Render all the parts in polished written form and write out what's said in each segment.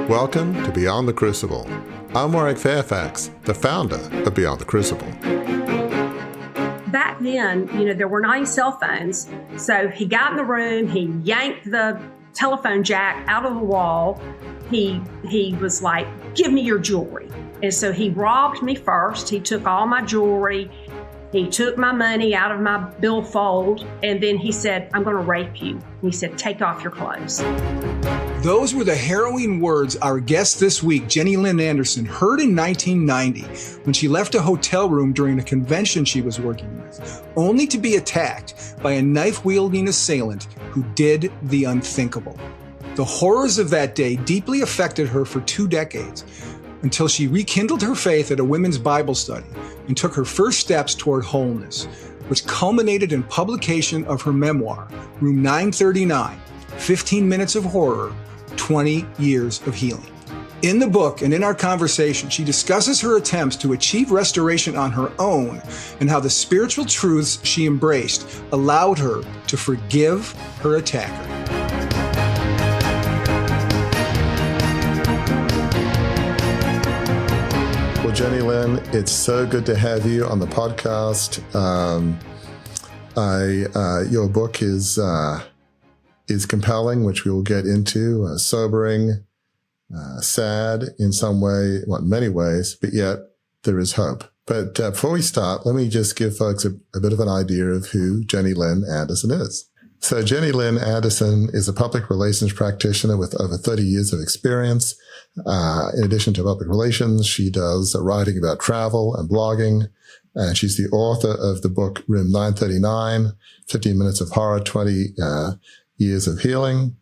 Welcome to Beyond the Crucible. I'm Warwick Fairfax, the founder of Beyond the Crucible. Back then, there were not any cell phones. So he got in the room, he yanked the telephone jack out of the wall. He was like, "Give me your jewelry." And so he robbed me first. He took all my jewelry. He took my money out of my billfold. And then he said, "I'm going to rape you." And he said, "Take off your clothes." Those were the harrowing words our guest this week, Jenny Lynn Anderson, heard in 1990 when she left a hotel room during a convention she was working with, only to be attacked by a knife-wielding assailant who did the unthinkable. The horrors of that day deeply affected her for 2 decades, until she rekindled her faith at a women's Bible study and took her first steps toward wholeness, which culminated in publication of her memoir, Room 939, 15 Minutes of Horror, 20 Years of Healing. In the book and in our conversation, she discusses her attempts to achieve restoration on her own and how the spiritual truths she embraced allowed her to forgive her attacker. Well, Jenny Lynn, it's so good to have you on the podcast. Your book is compelling, which we will get into, sobering, sad in some way, well, in many ways, but yet there is hope. But before we start, let me just give folks a bit of an idea of who Jenny Lynn Anderson is. So Jenny Lynn Anderson is a public relations practitioner with over 30 years of experience. In addition to public relations, she does writing about travel and blogging. And she's the author of the book Room 939, 15 Minutes of Horror, 20 Years of Healing.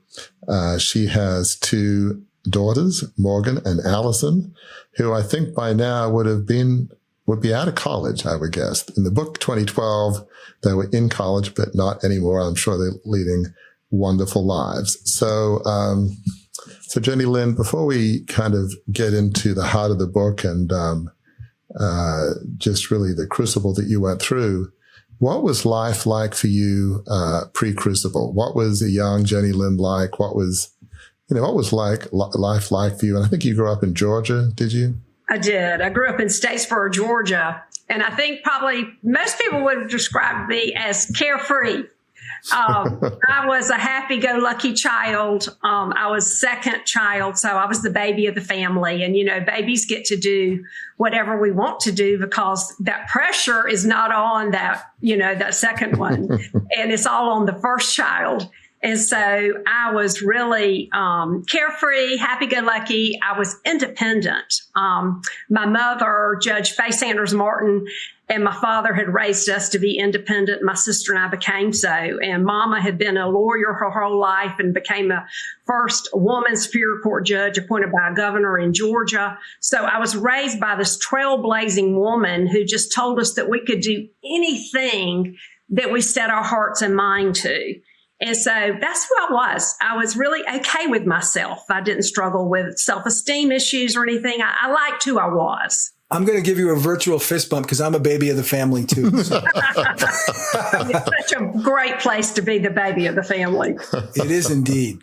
She has 2 daughters, Morgan and Allison, who I think by now would be out of college, I would guess. In the book 2012, they were in college, but not anymore. I'm sure they're leading wonderful lives. So Jenny Lynn, before we kind of get into the heart of the book and just really the crucible that you went through, what was life like for you pre-crucible? What was a young Jenny Lynn like? What was life like for you? And I think you grew up in Georgia, did you? I did. I grew up in Statesboro, Georgia. And I think probably most people would have described me as carefree. I was a happy-go-lucky child. I was second child, so I was the baby of the family. And, babies get to do whatever we want to do because that pressure is not on that second one. And it's all on the first child. And so I was really carefree, happy-go-lucky. I was independent. My mother, Judge Faye Sanders Martin, and my father had raised us to be independent. My sister and I became so. And Mama had been a lawyer her whole life and became a first woman Superior Court judge appointed by a governor in Georgia. So I was raised by this trailblazing woman who just told us that we could do anything that we set our hearts and mind to. And so that's who I was. I was really okay with myself. I didn't struggle with self-esteem issues or anything. I liked who I was. I'm going to give you a virtual fist bump because I'm a baby of the family, too. So. It's such a great place to be the baby of the family. It is indeed.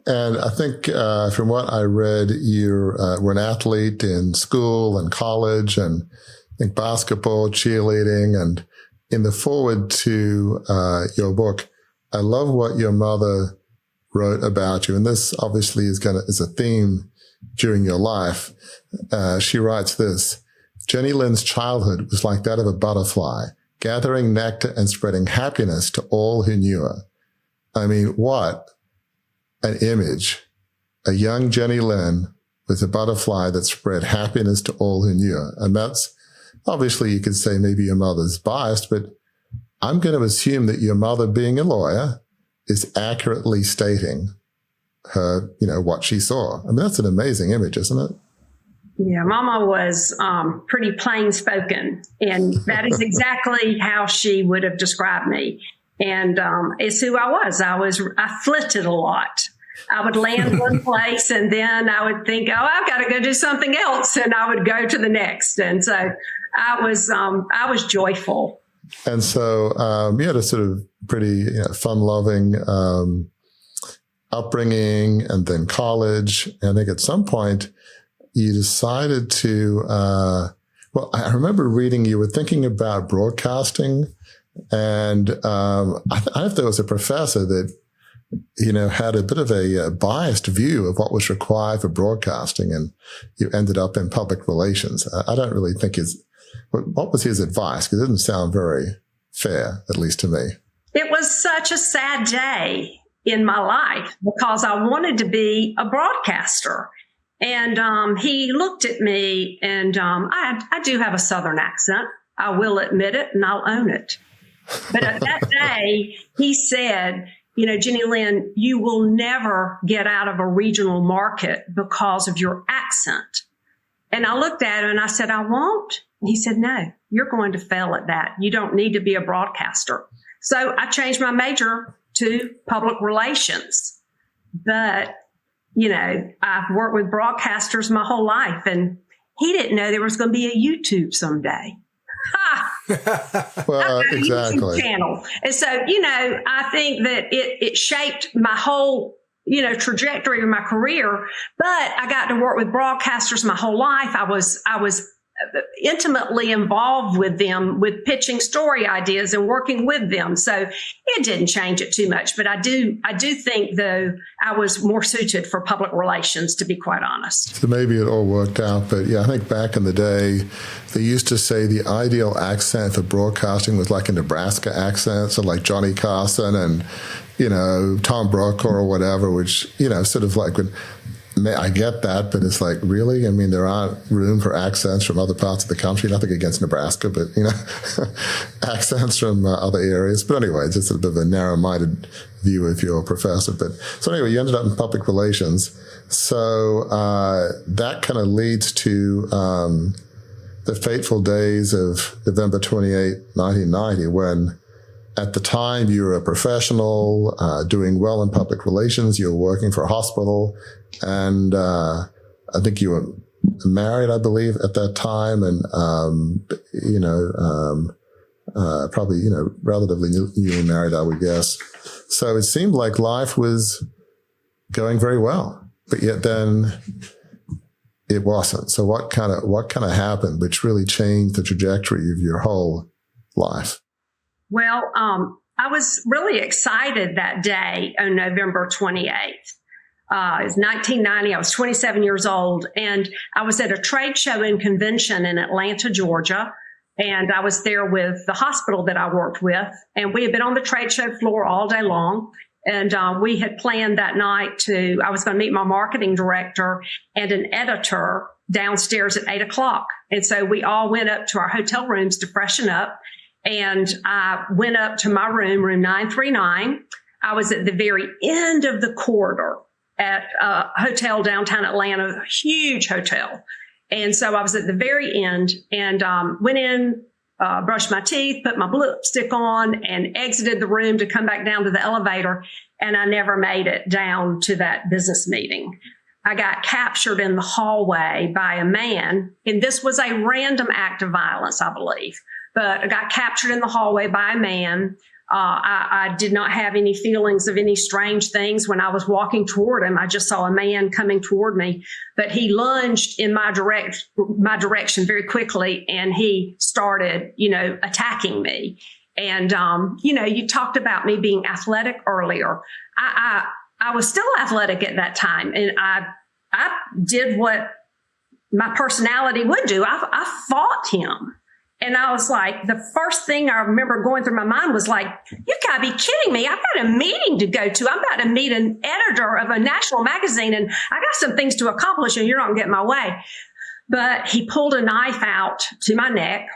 And I think from what I read, you were an athlete in school and college, and I think basketball, cheerleading. And in the foreword to your book, I love what your mother wrote about you. And this obviously is a theme during your life. She writes this: Jenny Lynn's childhood was like that of a butterfly, gathering nectar and spreading happiness to all who knew her. I mean, what an image. A young Jenny Lynn with a butterfly that spread happiness to all who knew her. And that's, obviously you could say maybe your mother's biased, but I'm going to assume that your mother, being a lawyer, is accurately stating her, what she saw. I mean, that's an amazing image, isn't it? Yeah, Mama was pretty plain spoken, and that is exactly how she would have described me. And it's who I was. I flitted a lot. I would land one place and then I would think, oh, I've got to go do something else. And I would go to the next. And so I was joyful. And so you had a sort of pretty fun-loving upbringing and then college. And I think at some point you decided to, well, I remember reading you were thinking about broadcasting. And I thought there was a professor that, had a bit of a biased view of what was required for broadcasting, and you ended up in public relations. I don't really think what was his advice? Because it didn't sound very fair, at least to me. It was such a sad day in my life because I wanted to be a broadcaster. And he looked at me, and I do have a Southern accent. I will admit it, and I'll own it. But at that day, he said, Jenny Lynn, you will never get out of a regional market because of your accent. And I looked at him and I said, I won't. And he said, no, you're going to fail at that. You don't need to be a broadcaster. So I changed my major to public relations. But, I've worked with broadcasters my whole life, and he didn't know there was going to be a YouTube someday. Well, exactly. Channel. And so, I think that it shaped my whole, trajectory of my career. But I got to work with broadcasters my whole life. I was intimately involved with them, with pitching story ideas and working with them. So it didn't change it too much. But I do think, though, I was more suited for public relations, to be quite honest. So maybe it all worked out. But yeah, I think back in the day, they used to say the ideal accent for broadcasting was like a Nebraska accent, so like Johnny Carson and, Tom Brokaw or whatever, which, sort of like when, I get that, but it's like, really? I mean, there aren't room for accents from other parts of the country. Nothing against Nebraska, but, accents from other areas. But anyway, just a bit of a narrow-minded view if you're a professor. But so anyway, you ended up in public relations. So that kind of leads to the fateful days of November 28, 1990, when at the time you were a professional, doing well in public relations. You were working for a hospital. And I think you were married, I believe, at that time, and probably relatively newly married, I would guess. So it seemed like life was going very well, but yet then it wasn't. So what kind of happened, which really changed the trajectory of your whole life? Well, I was really excited that day on November 28th. It was 1990. I was 27 years old, and I was at a trade show and convention in Atlanta, Georgia. And I was there with the hospital that I worked with, and we had been on the trade show floor all day long. And we had planned that night I was going to meet my marketing director and an editor downstairs at 8:00. And so we all went up to our hotel rooms to freshen up. And I went up to my room 939. I was at the very end of the corridor at a hotel downtown Atlanta, a huge hotel. And so I was at the very end and went in, brushed my teeth, put my lipstick on, and exited the room to come back down to the elevator. And I never made it down to that business meeting. I got captured in the hallway by a man, and this was a random act of violence, I believe. But I got captured in the hallway by a man. I did not have any feelings of any strange things. When I was walking toward him, I just saw a man coming toward me, but he lunged in my direction very quickly, and he started, attacking me. And, you talked about me being athletic earlier. I was still athletic at that time, and I did what my personality would do. I fought him. And I was like, the first thing I remember going through my mind was like, you gotta be kidding me. I've got a meeting to go to. I'm about to meet an editor of a national magazine, and I got some things to accomplish, and you're not gonna get in my way. But he pulled a knife out to my neck,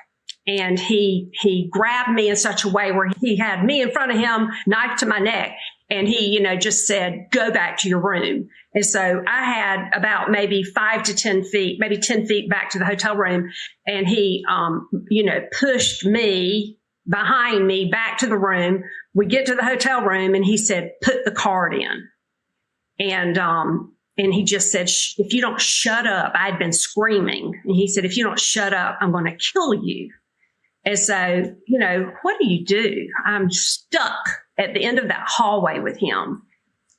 and he grabbed me in such a way where he had me in front of him, knife to my neck. And he, just said, go back to your room. And so I had about maybe 5 to 10 feet, maybe 10 feet back to the hotel room. And he, pushed me behind me back to the room. We get to the hotel room, and he said, put the card in. And he just said, if you don't shut up, I'd been screaming. And he said, if you don't shut up, I'm going to kill you. And so, what do? I'm stuck at the end of that hallway with him.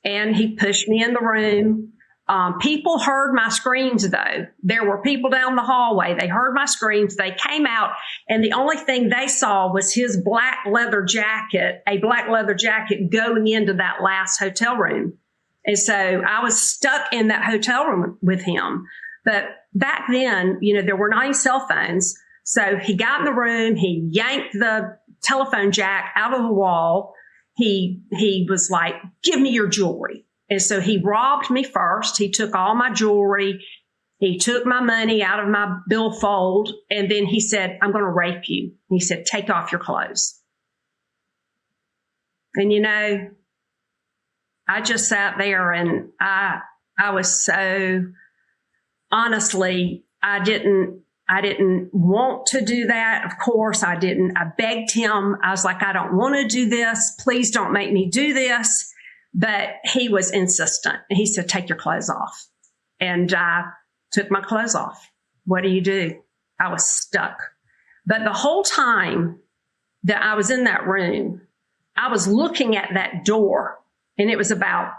and he pushed me in the room. People heard my screams, though. There were people down the hallway. They heard my screams. They came out, and the only thing they saw was his a black leather jacket going into that last hotel room. And so I was stuck in that hotel room with him. But back then, there were not any cell phones. So he got in the room. He yanked the telephone jack out of the wall. He was like, "Give me your jewelry." And so he robbed me first. He took all my jewelry. He took my money out of my billfold. And then he said, "I'm going to rape you." And he said, "Take off your clothes." And, I just sat there, and I was so, honestly, I didn't want to do that. Of course, I didn't. I begged him. I was like, "I don't want to do this. Please don't make me do this." But he was insistent. He said, "Take your clothes off." And I took my clothes off. What do? I was stuck. But the whole time that I was in that room, I was looking at that door, and it was about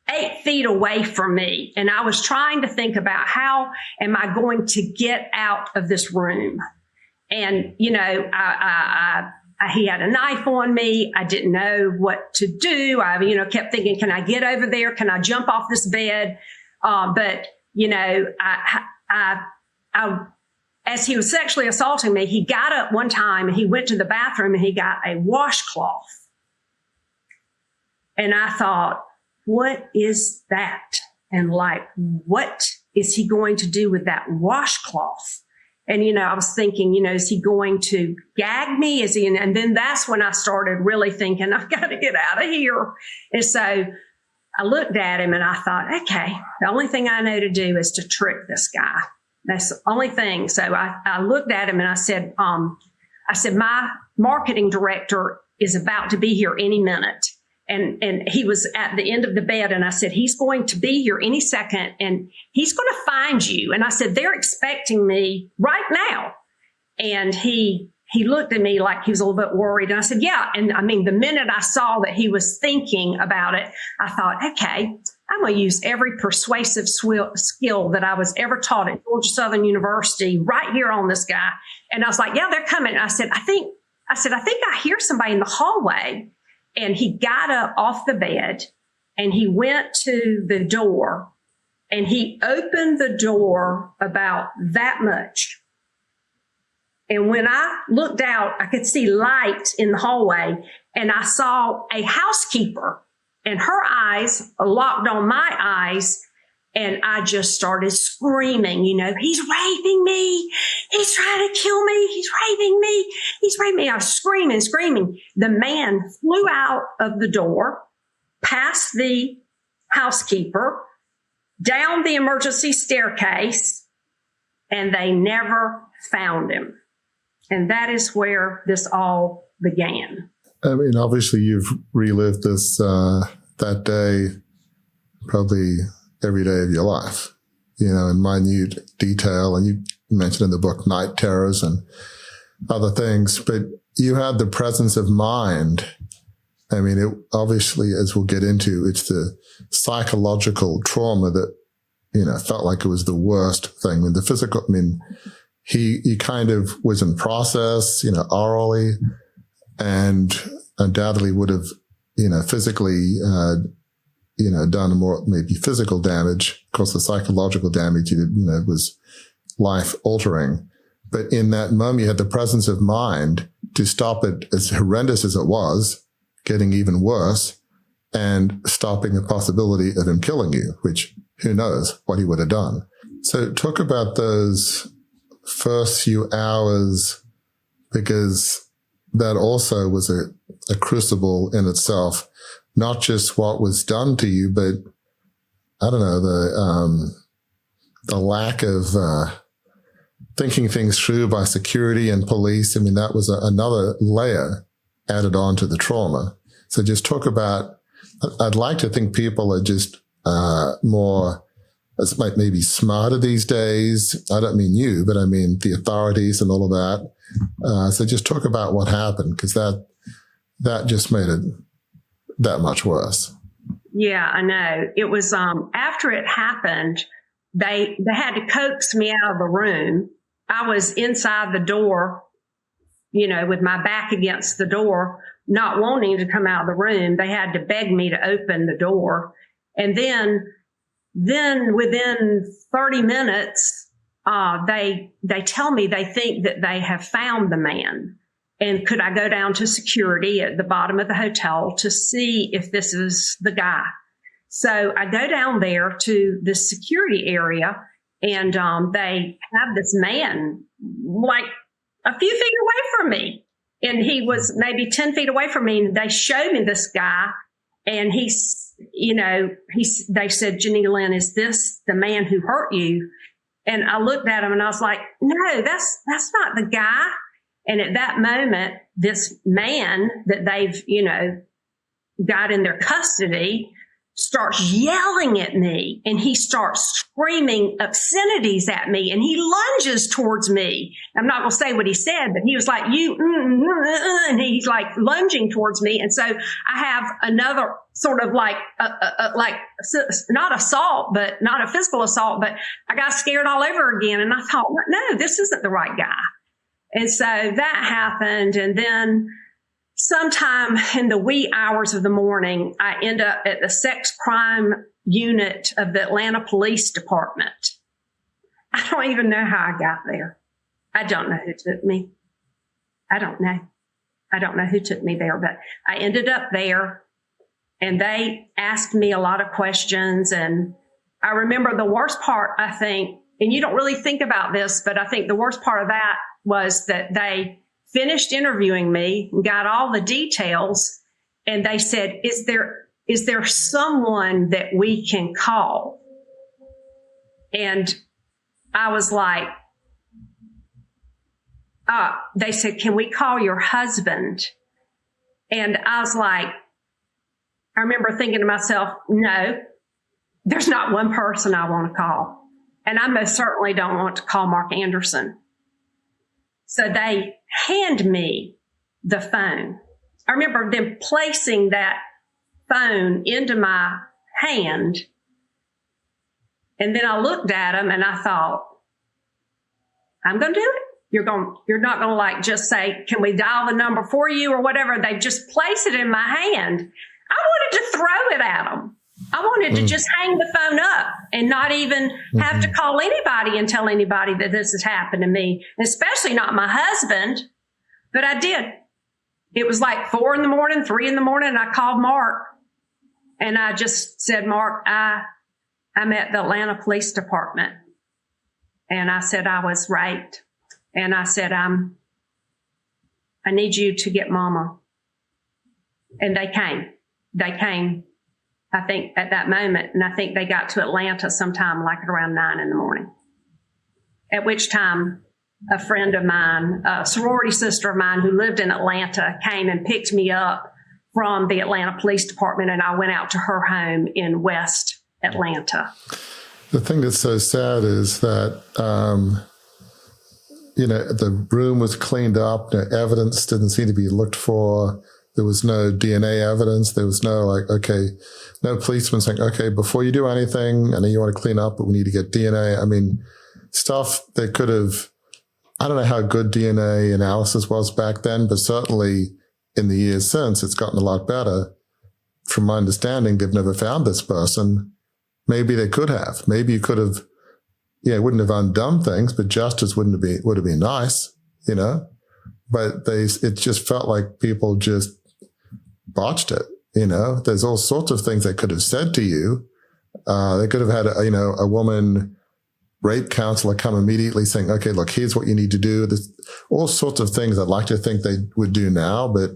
8 feet away from me. And I was trying to think about, how am I going to get out of this room? And, he had a knife on me. I didn't know what to do. I, kept thinking, can I get over there? Can I jump off this bed? But as he was sexually assaulting me, he got up one time and he went to the bathroom and he got a washcloth. And I thought, what is that? And what is he going to do with that washcloth? And, I was thinking, is he going to gag me? And then that's when I started really thinking, I've got to get out of here. And so I looked at him and I thought, okay, the only thing I know to do is to trick this guy. That's the only thing. So I looked at him and I said, my marketing director is about to be here any minute. And he was at the end of the bed, and I said, "He's going to be here any second, and he's going to find you." And I said, "They're expecting me right now." And he looked at me like he was a little bit worried. And I said, "Yeah." And the minute I saw that he was thinking about it, I thought, okay, I'm going to use every persuasive skill that I was ever taught at Georgia Southern University right here on this guy. And I was like, "Yeah, they're coming." And I said, I think I hear somebody in the hallway. And he got up off the bed and he went to the door and he opened the door about that much. And when I looked out, I could see light in the hallway, and I saw a housekeeper, and her eyes locked on my eyes. And I just started screaming, "He's raping me. He's trying to kill me. He's raping me. He's raping me." I was screaming. The man flew out of the door, past the housekeeper, down the emergency staircase, and they never found him. And that is where this all began. Obviously you've relived this, that day, probably every day of your life, in minute detail. And you mentioned in the book night terrors and other things, but you had the presence of mind. It obviously, as we'll get into, it's the psychological trauma that, felt like it was the worst thing. The physical, he kind of was in process, orally, and undoubtedly would have, physically, done more maybe physical damage. Of course, the psychological damage was life altering. But in that moment, you had the presence of mind to stop it, as horrendous as it was, getting even worse, and stopping the possibility of him killing you, which who knows what he would have done. So talk about those first few hours, because that also was a crucible in itself. Not just what was done to you, but I don't know, the lack of thinking things through by security and police. That was another layer added on to the trauma. So just talk about, I'd like to think people are just more, maybe smarter these days. I don't mean you, but I mean the authorities and all of that. So just talk about what happened, because that just made it that much worse. Yeah, I know. It was after it happened, they had to coax me out of the room. I was inside the door, with my back against the door, not wanting to come out of the room. They had to beg me to open the door. And then within 30 minutes, they tell me they think that they have found the man. And could I go down to security at the bottom of the hotel to see if this is the guy? So I go down there to the security area, and they have this man like a few feet away from me. And he was maybe 10 feet away from me. And they showed me this guy, and they said, Jenny Lynn, is this the man who hurt you? And I looked at him and I was like, no, that's not the guy. And at that moment, this man that they've, got in their custody starts yelling at me, and he starts screaming obscenities at me, and he lunges towards me. I'm not going to say what he said, but he was like, and he's like lunging towards me. And so I have another sort of like not assault, but not a physical assault, but I got scared all over again. And I thought, no, this isn't the right guy. And so that happened. And then sometime in the wee hours of the morning, I end up at the sex crime unit of the Atlanta Police Department. I don't even know how I got there. I don't know who took me. I don't know who took me there, but I ended up there, and they asked me a lot of questions. And I remember the worst part, I think, and you don't really think about this, but I think the worst part of that was that they finished interviewing me and got all the details. And they said, is there someone that we can call? And I was like, they said, can we call your husband? And I was like, I remember thinking to myself, no, there's not one person I want to call. And I most certainly don't want to call Mark Anderson. So they hand me the phone. I remember them placing that phone into my hand. And then I looked at them and I thought, I'm going to do it. You're not going to like just say, can we dial the number for you or whatever? They just place it in my hand. I wanted to throw it at them. I wanted to just hang the phone up and not even have to call anybody and tell anybody that this has happened to me, especially not my husband. But I did. It was like 4 a.m, 3 a.m, and I called Mark, and I just said, Mark, I'm at the Atlanta Police Department. And I said, I was raped. And I said, I need you to get Mama. And they came, I think, at that moment. And I think they got to Atlanta sometime like around 9 a.m. At which time a friend of mine, a sorority sister of mine who lived in Atlanta, came and picked me up from the Atlanta Police Department. And I went out to her home in West Atlanta. The thing that's so sad is that, the room was cleaned up. No evidence didn't seem to be looked for. There was no DNA evidence. There was no no policeman saying, okay, before you do anything, I know you want to clean up, but we need to get DNA. I mean, stuff that could have, I don't know how good DNA analysis was back then, but certainly in the years since, it's gotten a lot better. From my understanding, they've never found this person. Maybe they could have. Maybe you could have, it wouldn't have undone things, but justice would have been nice, But it just felt like people just botched it. There's all sorts of things they could have said to you. They could have had a woman rape counselor come immediately saying, okay, look, here's what you need to do. There's all sorts of things I'd like to think they would do now, but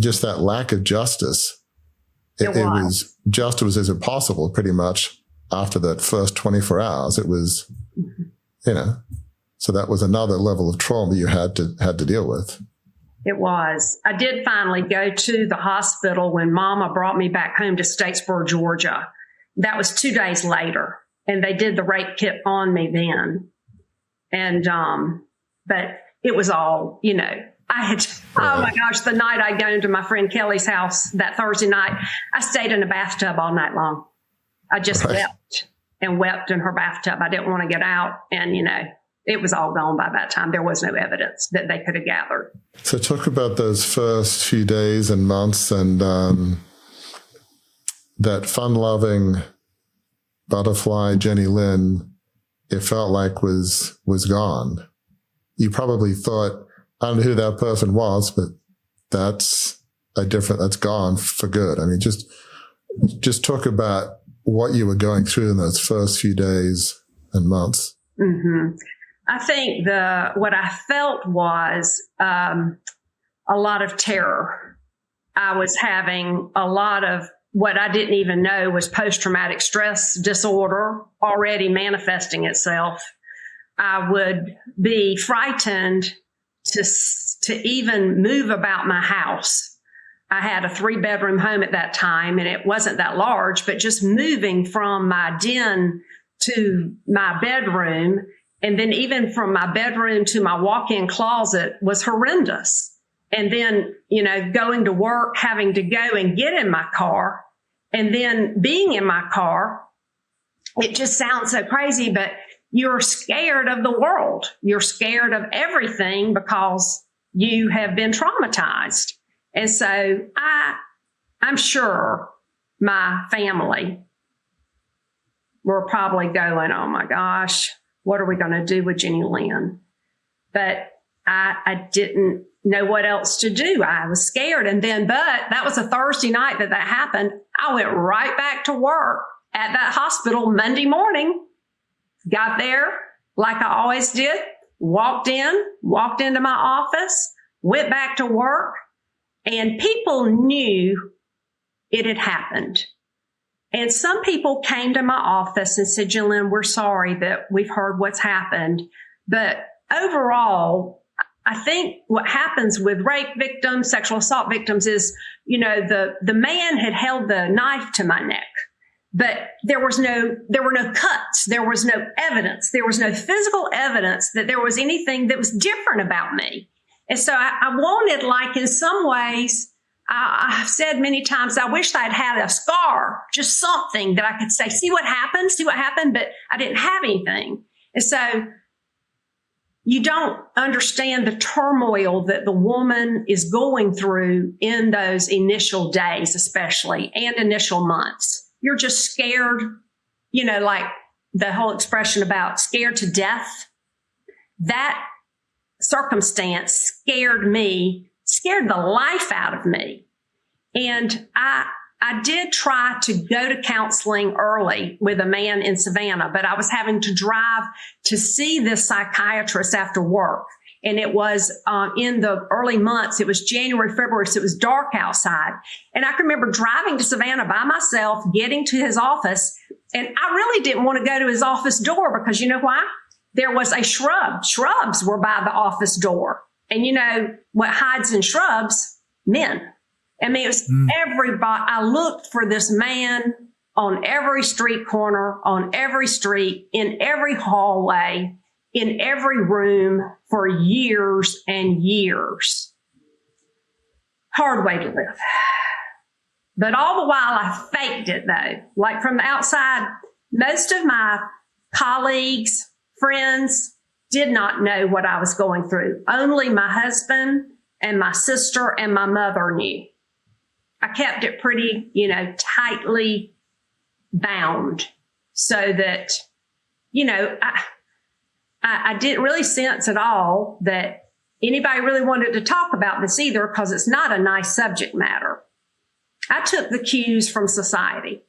just that lack of justice. Justice was impossible pretty much after that first 24 hours. It was, so that was another level of trauma you had to deal with. It was. I did finally go to the hospital when Mama brought me back home to Statesboro, Georgia. That was 2 days later. And they did the rape kit on me then. And, but it was all, I Oh my gosh, the night I'd gone to my friend Kelly's house that Thursday night, I stayed in a bathtub all night long. I just wept and wept in her bathtub. I didn't want to get out. And, it was all gone by that time. There was no evidence that they could have gathered. So talk about those first few days and months and that fun-loving butterfly Jenny Lynn, it felt like was gone. You probably thought, I don't know who that person was, but that's gone for good. I mean, just talk about what you were going through in those first few days and months. Mm-hmm. I think what I felt was a lot of terror. I was having a lot of what I didn't even know was post-traumatic stress disorder already manifesting itself. I would be frightened to even move about my house. I had a 3-bedroom home at that time, and it wasn't that large, but just moving from my den to my bedroom, and then even from my bedroom to my walk-in closet was horrendous. And then, going to work, having to go and get in my car, and then being in my car, it just sounds so crazy, but you're scared of the world. You're scared of everything because you have been traumatized. And so I'm sure my family were probably going, oh my gosh, what are we going to do with Jenny Lynn? But I didn't know what else to do. I was scared. But that was a Thursday night that happened. I went right back to work at that hospital Monday morning, got there like I always did, walked into my office, went back to work, and people knew it had happened. And some people came to my office and said, Jenny Lynn, we're sorry that we've heard what's happened. But overall, I think what happens with rape victims, sexual assault victims is, the man had held the knife to my neck, but there were no cuts. There was no evidence. There was no physical evidence that there was anything that was different about me. And so I wanted, like, in some ways, I've said many times, I wish I'd had a scar, just something that I could say, see what happened, but I didn't have anything. And so you don't understand the turmoil that the woman is going through in those initial days, especially, and initial months. You're just scared, like the whole expression about scared to death. That circumstance scared the life out of me. And I did try to go to counseling early with a man in Savannah, but I was having to drive to see this psychiatrist after work. And it was in the early months. It was January, February, so it was dark outside. And I can remember driving to Savannah by myself, getting to his office. And I really didn't want to go to his office door because you know why? There was a shrub. Shrubs were by the office door. And you know what hides in shrubs? Men. I mean, it was everybody. I looked for this man on every street corner, on every street, in every hallway, in every room for years and years. Hard way to live. But all the while I faked it though. Like from the outside, most of my colleagues, friends did not know what I was going through. Only my husband and my sister and my mother knew. I kept it pretty, tightly bound so that, I didn't really sense at all that anybody really wanted to talk about this either because it's not a nice subject matter. I took the cues from society.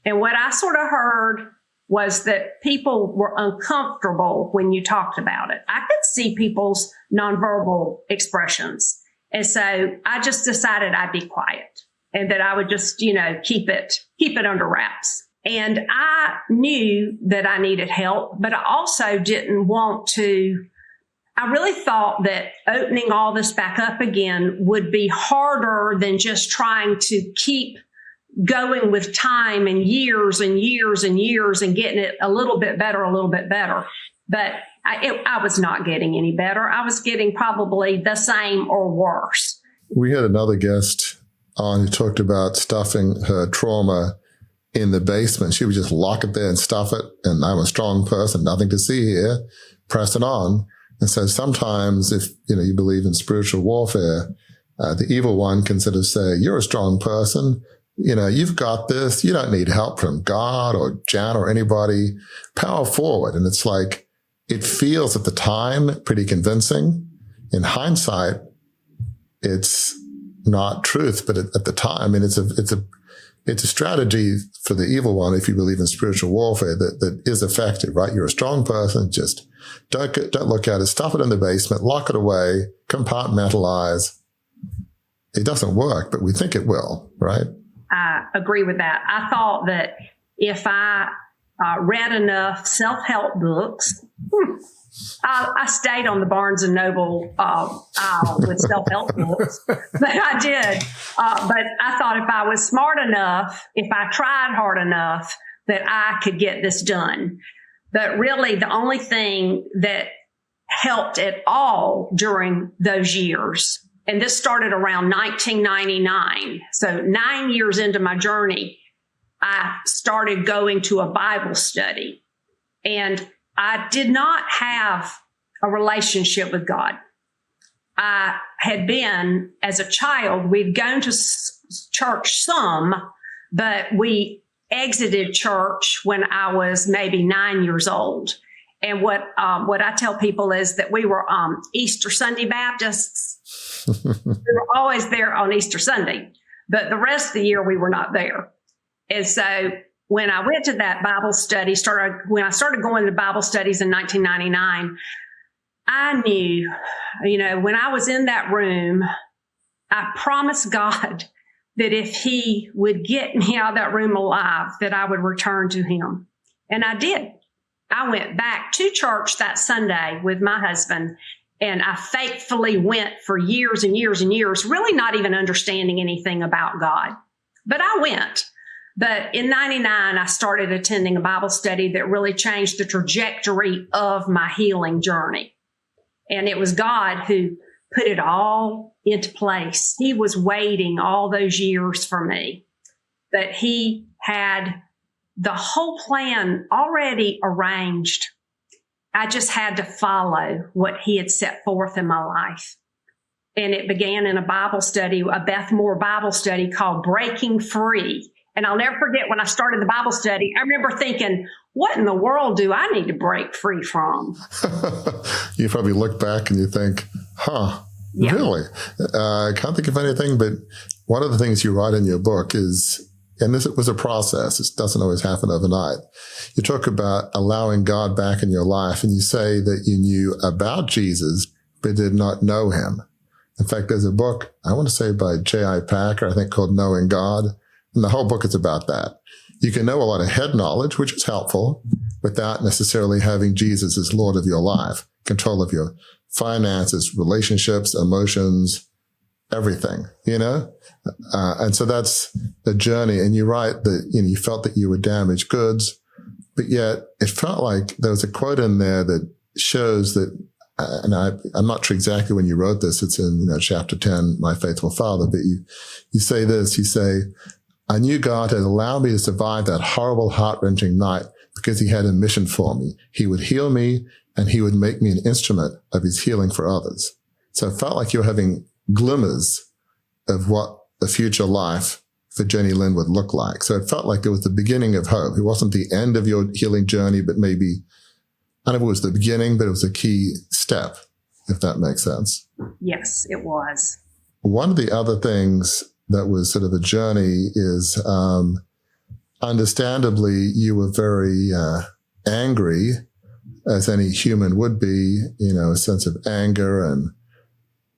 And what I sort of heard was that people were uncomfortable when you talked about it. I could see people's nonverbal expressions. And so I just decided I'd be quiet and that I would just, keep it under wraps. And I knew that I needed help, but I also didn't want to. I really thought that opening all this back up again would be harder than just trying to keep going with time and years and years and years and getting it a little bit better. But I was not getting any better. I was getting probably the same or worse. We had another guest on who talked about stuffing her trauma in the basement. She would just lock it there and stuff it. And I'm a strong person, nothing to see here, press it on. And so sometimes if, you believe in spiritual warfare, the evil one can sort of say, you're a strong person. You've got this. You don't need help from God or Jan or anybody. Power forward. And it's like, it feels at the time pretty convincing. In hindsight, it's not truth, but at the time, it's a strategy for the evil one, if you believe in spiritual warfare, that is effective, right? You're a strong person. Just don't look at it. Stuff it in the basement, lock it away, compartmentalize. It doesn't work, but we think it will, right? I agree with that. I thought that if I read enough self-help books, I stayed on the Barnes and Noble aisle with self-help books, but I did. But I thought if I was smart enough, if I tried hard enough, that I could get this done. But really, the only thing that helped at all during those years, and this started around 1999, so 9 years into my journey, I started going to a Bible study. And I did not have a relationship with God. I had been, as a child, we'd gone to church some, but we exited church when I was maybe 9 years old. And what I tell people is that we were Easter Sunday Baptists. We were always there on Easter Sunday, but the rest of the year we were not there. And so when I went to that Bible study, when I started going to Bible studies in 1999, I knew, when I was in that room, I promised God that if he would get me out of that room alive, that I would return to him. And I did. I went back to church that Sunday with my husband, and I faithfully went for years and years and years, really not even understanding anything about God. But I went. But in 99, I started attending a Bible study that really changed the trajectory of my healing journey. And it was God who put it all into place. He was waiting all those years for me. But he had the whole plan already arranged. I just had to follow what he had set forth in my life. And it began in a Bible study, a Beth Moore Bible study called Breaking Free. And I'll never forget when I started the Bible study, I remember thinking, what in the world do I need to break free from? You probably look back and you think, really? I can't think of anything, but one of the things you write in your book is, and this was a process, it doesn't always happen overnight. You talk about allowing God back in your life, and you say that you knew about Jesus, but did not know him. In fact, there's a book, I want to say by J.I. Packer, I think called Knowing God. And the whole book is about that. You can know a lot of head knowledge, which is helpful, without necessarily having Jesus as Lord of your life, control of your finances, relationships, emotions, everything, And so that's the journey. And you write that, you felt that you were damaged goods, but yet it felt like there was a quote in there that shows that, and I'm not sure exactly when you wrote this. It's in, chapter 10, My Faithful Father, but you say this, you say, I knew God had allowed me to survive that horrible, heart-wrenching night because he had a mission for me. He would heal me, and he would make me an instrument of his healing for others. So it felt like you were having glimmers of what the future life for Jenny Lynn would look like. So it felt like it was the beginning of hope. It wasn't the end of your healing journey, but maybe, I don't know if it was the beginning, but it was a key step, if that makes sense. Yes, it was. One of the other things that was sort of a journey is, understandably, you were very angry, as any human would be, a sense of anger and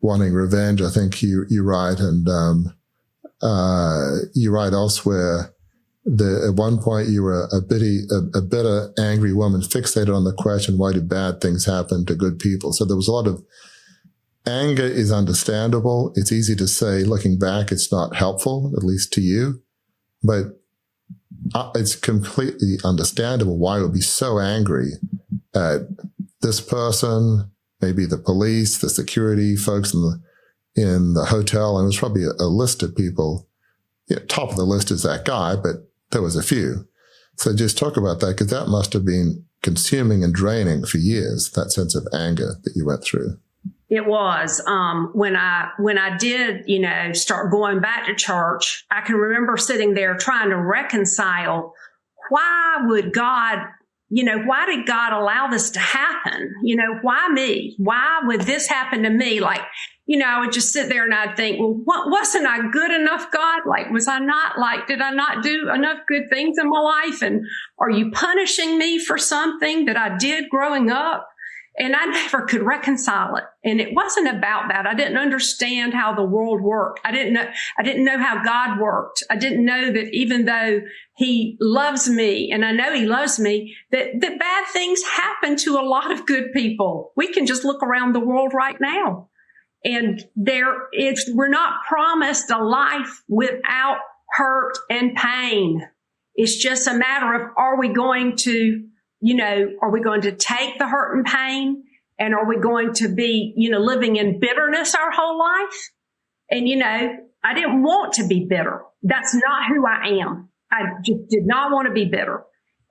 wanting revenge. I think you write, and you write elsewhere that at one point you were a bitter, angry woman fixated on the question, why do bad things happen to good people? So there was a lot of anger is understandable. It's easy to say, looking back, it's not helpful, at least to you, but it's completely understandable why you would be so angry at this person, maybe the police, the security folks in the hotel, and it was probably a list of people. Top of the list is that guy, but there was a few. So just talk about that, because that must have been consuming and draining for years, that sense of anger that you went through. It was. When I did, start going back to church, I can remember sitting there trying to reconcile, why would God, why did God allow this to happen? Why me? Why would this happen to me? Like, I would just sit there and I'd think, well, wasn't I good enough, God? Like, did I not do enough good things in my life? And are you punishing me for something that I did growing up? And I never could reconcile it. And it wasn't about that. I didn't understand how the world worked. I didn't know how God worked. I didn't know that even though he loves me, and I know he loves me, that bad things happen to a lot of good people. We can just look around the world right now. And we're not promised a life without hurt and pain. It's just a matter of, are we going to take the hurt and pain? And are we going to be, living in bitterness our whole life? And, I didn't want to be bitter. That's not who I am. I just did not want to be bitter.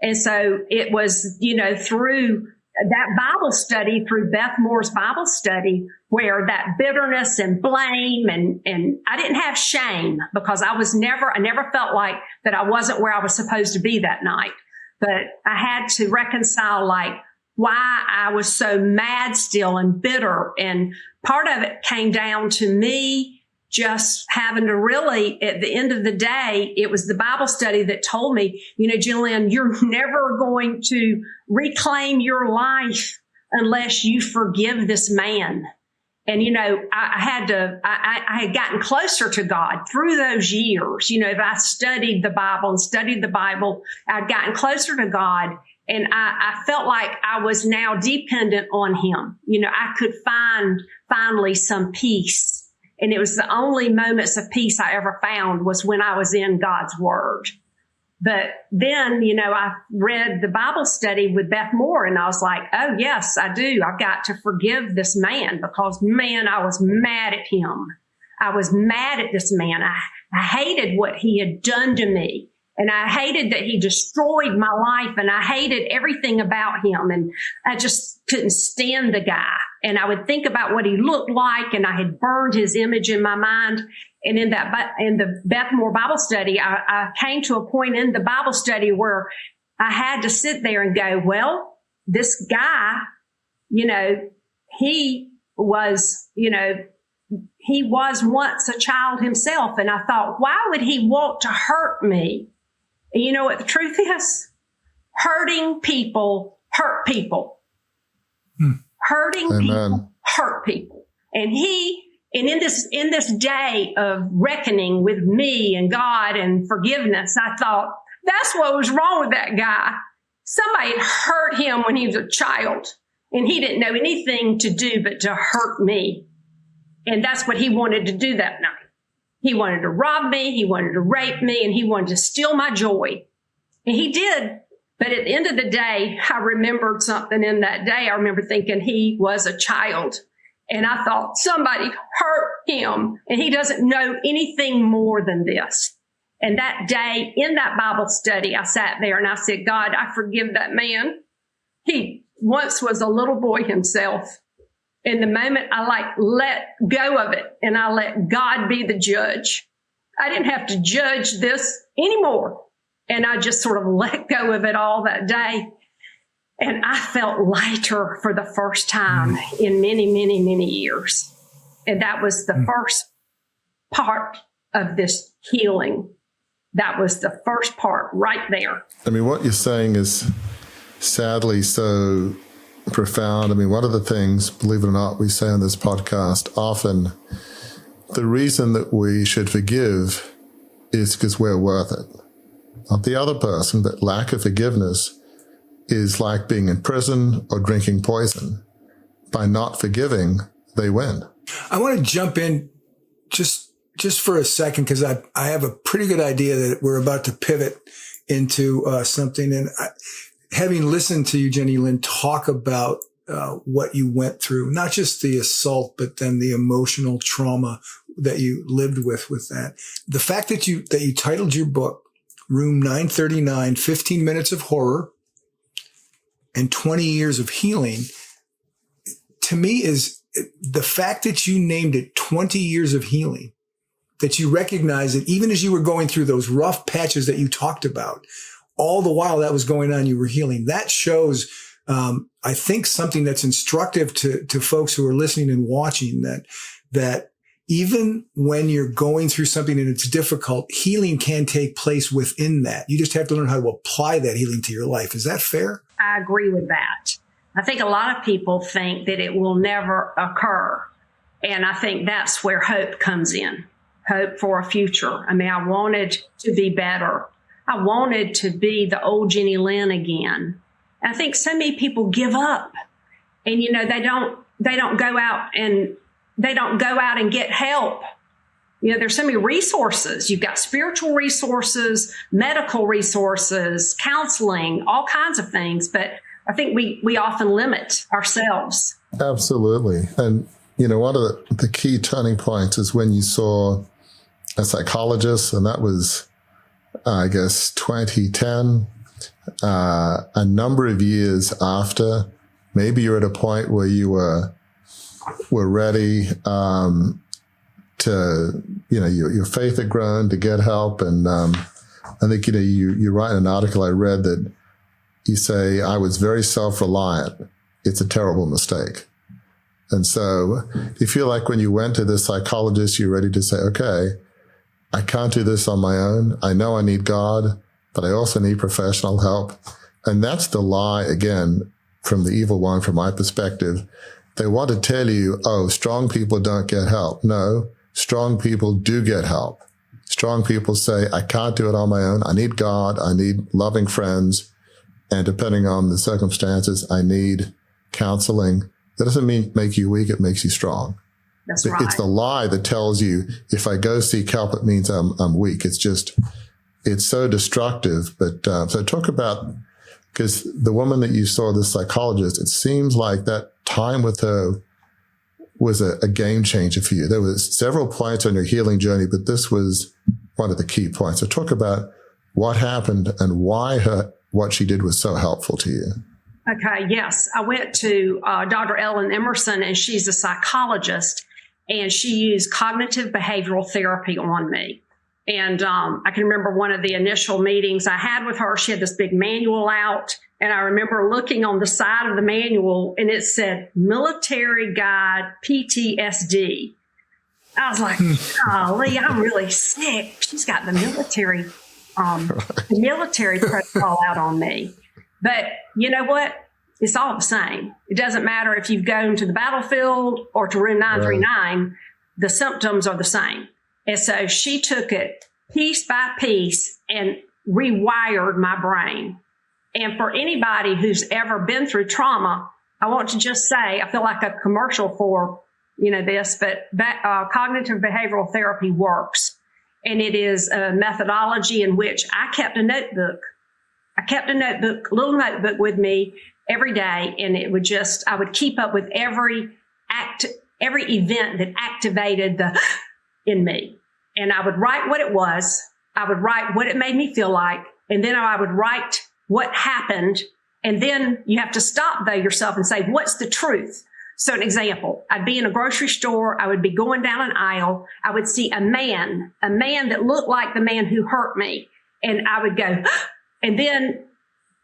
And so it was, through that Bible study, through Beth Moore's Bible study, where that bitterness and blame and I didn't have shame, because I never felt like that I wasn't where I was supposed to be that night. But I had to reconcile, like, why I was so mad still and bitter. And part of it came down to me just having to really, at the end of the day, it was the Bible study that told me, Jenny Lynn, you're never going to reclaim your life unless you forgive this man. And, I had gotten closer to God through those years. If I studied the Bible, I'd gotten closer to God, and I felt like I was now dependent on him. I could find finally some peace. And it was the only moments of peace I ever found was when I was in God's word. But then, I read the Bible study with Beth Moore, and I was like, oh, yes, I do. I've got to forgive this man, because, man, I was mad at him. I was mad at this man. I hated what he had done to me. And I hated that he destroyed my life, and I hated everything about him. And I just couldn't stand the guy. And I would think about what he looked like, and I had burned his image in my mind. And in the Beth Moore Bible study, I came to a point in the Bible study where I had to sit there and go, well, this guy, he was once a child himself. And I thought, why would he want to hurt me? And you know what the truth is? Hurting people hurt people. Hurting Amen. people hurt people. And in this day of reckoning with me and God and forgiveness, I thought, that's what was wrong with that guy. Somebody had hurt him when he was a child, and he didn't know anything to do but to hurt me. And that's what he wanted to do that night. He wanted to rob me, he wanted to rape me, and he wanted to steal my joy. And he did. But at the end of the day, I remembered something in that day. I remember thinking he was a child. And I thought, somebody hurt him, and he doesn't know anything more than this. And that day in that Bible study, I sat there and I said, God, I forgive that man. He once was a little boy himself. In the moment, I let go of it, and I let God be the judge. I didn't have to judge this anymore. And I just sort of let go of it all that day. And I felt lighter for the first time in many, many, many years. And that was the first part of this healing. That was the first part right there. I mean, what you're saying is sadly so profound. I mean, one of the things, believe it or not, we say on this podcast often, the reason that we should forgive is because we're worth it. Not the other person, but lack of forgiveness is like being in prison or drinking poison. By not forgiving, they win. I want to jump in just for a second, because I have a pretty good idea that we're about to pivot into something. And having listened to you, Jenny Lynn, talk about what you went through, not just the assault, but then the emotional trauma that you lived with that. The fact that you titled your book Room 939, 15 Minutes of Horror and 20 Years of Healing, to me is the fact that you named it 20 Years of Healing, that you recognize that even as you were going through those rough patches that you talked about, all the while that was going on, you were healing. That shows, I think, something that's instructive to folks who are listening and watching, that even when you're going through something and it's difficult, healing can take place within that. You just have to learn how to apply that healing to your life. Is that fair? I agree with that. I think a lot of people think that it will never occur. And I think that's where hope comes in. Hope for a future. I mean, I wanted to be better. I wanted to be the old Jenny Lynn again. And I think so many people give up, and they don't go out and get help. There's so many resources. You've got spiritual resources, medical resources, counseling, all kinds of things. But I think we often limit ourselves. Absolutely. And, one of the key turning points is when you saw a psychologist, and that was, I guess, 2010, a number of years after. Maybe you're at a point where you were ready to, your faith had grown to get help. And I think, you write in an article I read that you say, I was very self-reliant. It's a terrible mistake. And so you feel like when you went to the psychologist, you're ready to say, okay, I can't do this on my own. I know I need God, but I also need professional help. And that's the lie, again, from the evil one, from my perspective. They want to tell you, oh, strong people don't get help. No, strong people do get help. Strong people say, I can't do it on my own. I need God. I need loving friends. And depending on the circumstances, I need counseling. That doesn't make you weak. It makes you strong. That's right. It's the lie that tells you if I go seek help, it means I'm weak. It's so destructive. But so talk about, because the woman that you saw, the psychologist, it seems like that time with her was a game changer for you. There was several points on your healing journey, but this was one of the key points. So talk about what happened and why what she did was so helpful to you. Okay, yes. I went to Dr. Ellen Emerson, and she's a psychologist, and she used cognitive behavioral therapy on me. And I can remember one of the initial meetings I had with her, she had this big manual out, and I remember looking on the side of the manual, and it said, Military Guide PTSD. I was like, golly, I'm really sick. She's got the military protocol out on me. But you know what? It's all the same. It doesn't matter if you've gone to the battlefield or to room 939, right. The symptoms are the same. And so she took it piece by piece and rewired my brain. And for anybody who's ever been through trauma, I want to just say, I feel like a commercial for, this, but cognitive behavioral therapy works. And it is a methodology in which I kept a notebook. A little notebook with me every day. And it would I would keep up with every event that activated in me. And I would write what it was. I would write what it made me feel like. And then I would write what happened. And then you have to stop yourself and say, what's the truth? So an example, I'd be in a grocery store. I would be going down an aisle. I would see a man that looked like the man who hurt me. And I would go, and then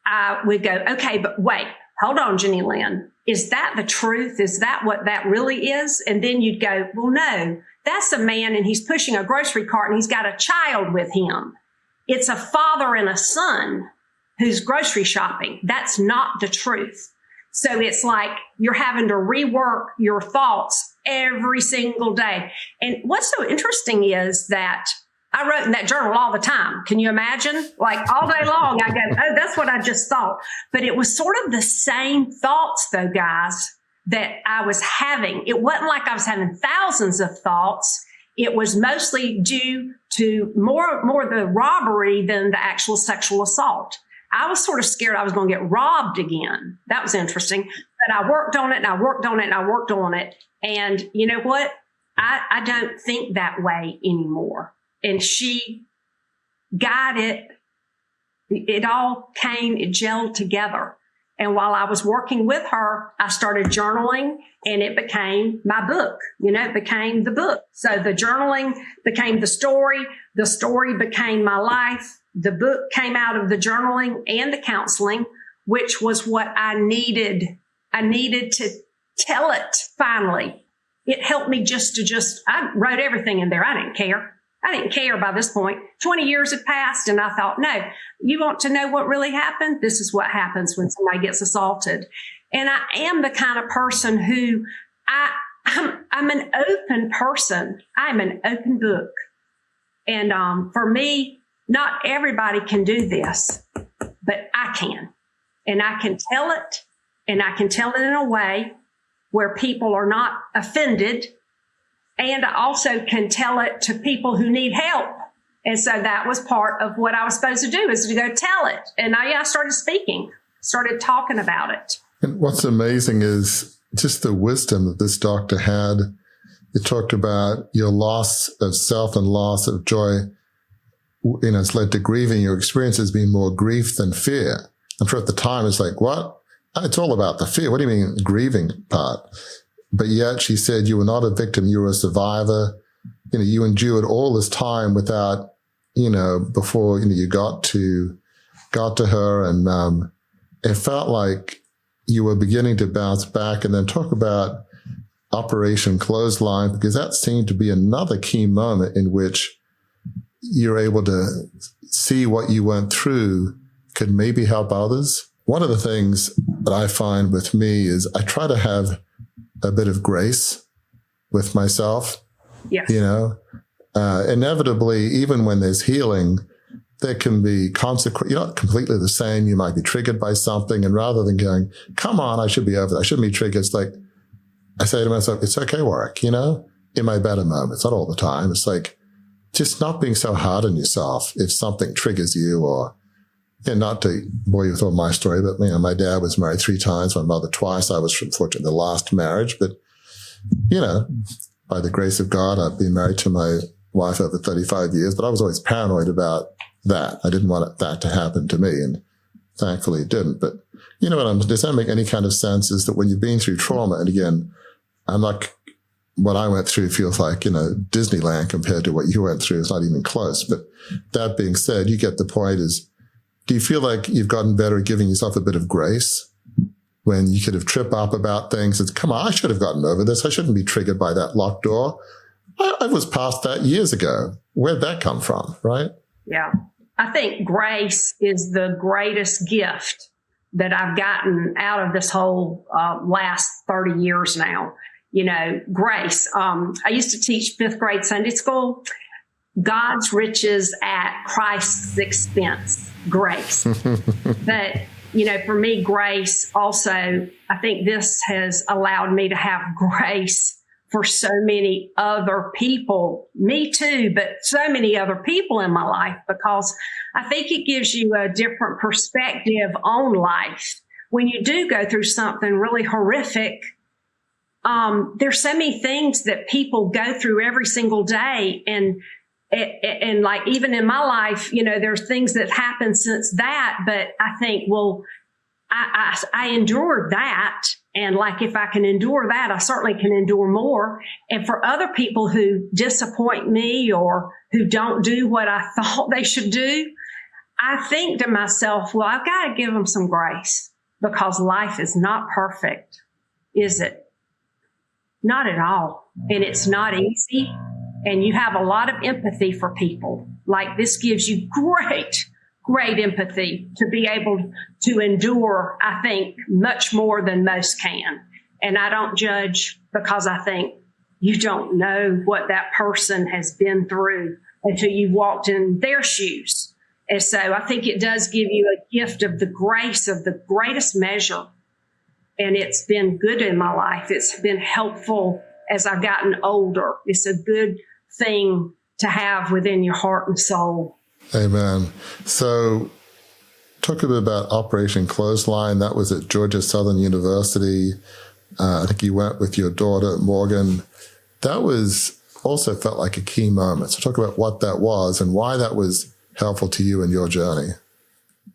I would go, okay, but wait, hold on, Jenny Lynn. Is that the truth? Is that what that really is? And then you'd go, well, no, that's a man and he's pushing a grocery cart and he's got a child with him. It's a father and a son who's grocery shopping. That's not the truth. So it's like you're having to rework your thoughts every single day. And what's so interesting is that I wrote in that journal all the time. Can you imagine? Like all day long, I go, oh, that's what I just thought. But it was sort of the same thoughts, though, guys, that I was having. It wasn't like I was having thousands of thoughts. It was mostly due to more the robbery than the actual sexual assault. I was sort of scared I was going to get robbed again. That was interesting. But I worked on it and I worked on it and I worked on it. And you know what? I don't think that way anymore. And she got it. It all came, it gelled together. And while I was working with her, I started journaling and it became my book. You know, it became the book. So the journaling became the story became my life. The book came out of the journaling and the counseling, which was what I needed. I needed to tell it finally. It helped me I wrote everything in there. I didn't care. I didn't care by this point. 20 years had passed and I thought, no, you want to know what really happened? This is what happens when somebody gets assaulted. And I am the kind of person who I'm an open person. I'm an open book. And for me, not everybody can do this, but I can. And I can tell it, and I can tell it in a way where people are not offended. And I also can tell it to people who need help. And so that was part of what I was supposed to do, is to go tell it. And I started speaking, started talking about it. And what's amazing is just the wisdom that this doctor had. It talked about your loss of self and loss of joy, you know, it's led to grieving. Your experience has been more grief than fear. I'm sure at the time it's like, what? It's all about the fear. What do you mean grieving part? But yet she said you were not a victim, you were a survivor. You know, you endured all this time without, you know, before, you know, you got to her, and it felt like you were beginning to bounce back. And then talk about Operation Clothesline, because that seemed to be another key moment in which you're able to see what you went through could maybe help others. One of the things that I find with me is I try to have a bit of grace with myself. Yes. You know, inevitably, even when there's healing, there can be consequences. You're not completely the same. You might be triggered by something. And rather than going, come on, I should be over that, I shouldn't be triggered, it's like, I say to myself, it's okay, Warwick, you know, in my better moments, not all the time. It's like, just not being so hard on yourself if something triggers you, or, and not to bore you with all my story, but, you know, my dad was married 3 times, my mother twice. I was fortunate in the last marriage, but, you know, by the grace of God, I've been married to my wife over 35 years, but I was always paranoid about that. I didn't want that to happen to me, and thankfully it didn't. But, you know, does that make any kind of sense, is that when you've been through trauma, and again, what I went through feels like, you know, Disneyland compared to what you went through. It's not even close. But that being said, you get the point is, do you feel like you've gotten better at giving yourself a bit of grace when you could have tripped up about things? It's, come on, I should have gotten over this. I shouldn't be triggered by that locked door. I was past that years ago. Where'd that come from, right? Yeah. I think grace is the greatest gift that I've gotten out of this whole last 30 years now. You know, grace. I used to teach 5th grade Sunday school. God's riches at Christ's expense. Grace. But, you know, for me, grace also, I think this has allowed me to have grace for so many other people, me too, but so many other people in my life, because I think it gives you a different perspective on life. When you do go through something really horrific, there's so many things that people go through every single day. And like, even in my life, you know, there's things that happened since that, but I think, well, I endured that. And like, if I can endure that, I certainly can endure more. And for other people who disappoint me or who don't do what I thought they should do, I think to myself, well, I've got to give them some grace, because life is not perfect, is it? Not at all. And it's not easy. And you have a lot of empathy for people. Like, this gives you great empathy to be able to endure, I think, much more than most can. And I don't judge, because I think you don't know what that person has been through until you've walked in their shoes. And so I think it does give you a gift of the grace of the greatest measure. And it's been good in my life. It's been helpful as I've gotten older. It's a good thing to have within your heart and soul. Amen. So talk a bit about Operation Clothesline. That was at Georgia Southern University. I think you went with your daughter, Morgan. That was also felt like a key moment. So talk about what that was and why that was helpful to you in your journey.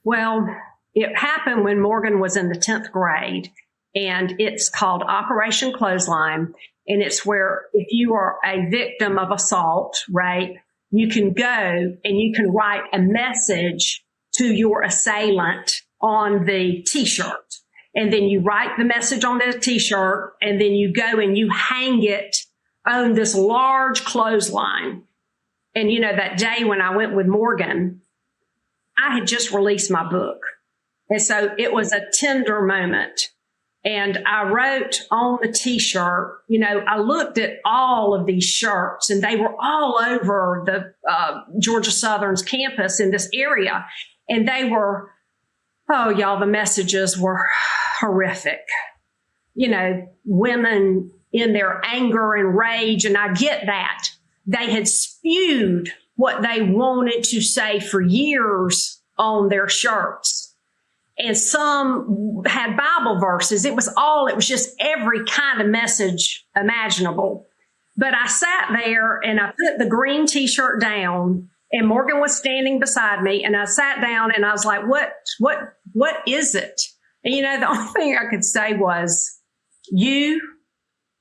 Well, it happened when Morgan was in the 10th grade, and it's called Operation Clothesline. And it's where if you are a victim of assault, rape, you can go and you can write a message to your assailant on the T-shirt. And then you write the message on the T-shirt, and then you go and you hang it on this large clothesline. And, you know, that day when I went with Morgan, I had just released my book. And so it was a tender moment. And I wrote on the T-shirt, you know, I looked at all of these shirts, and they were all over the Georgia Southern's campus in this area. And they were, oh, y'all, the messages were horrific. You know, women in their anger and rage, and I get that. They had spewed what they wanted to say for years on their shirts. And some had Bible verses. It was just every kind of message imaginable. But I sat there and I put the green T-shirt down, and Morgan was standing beside me, and I sat down and I was like, what is it? And, you know, the only thing I could say was, you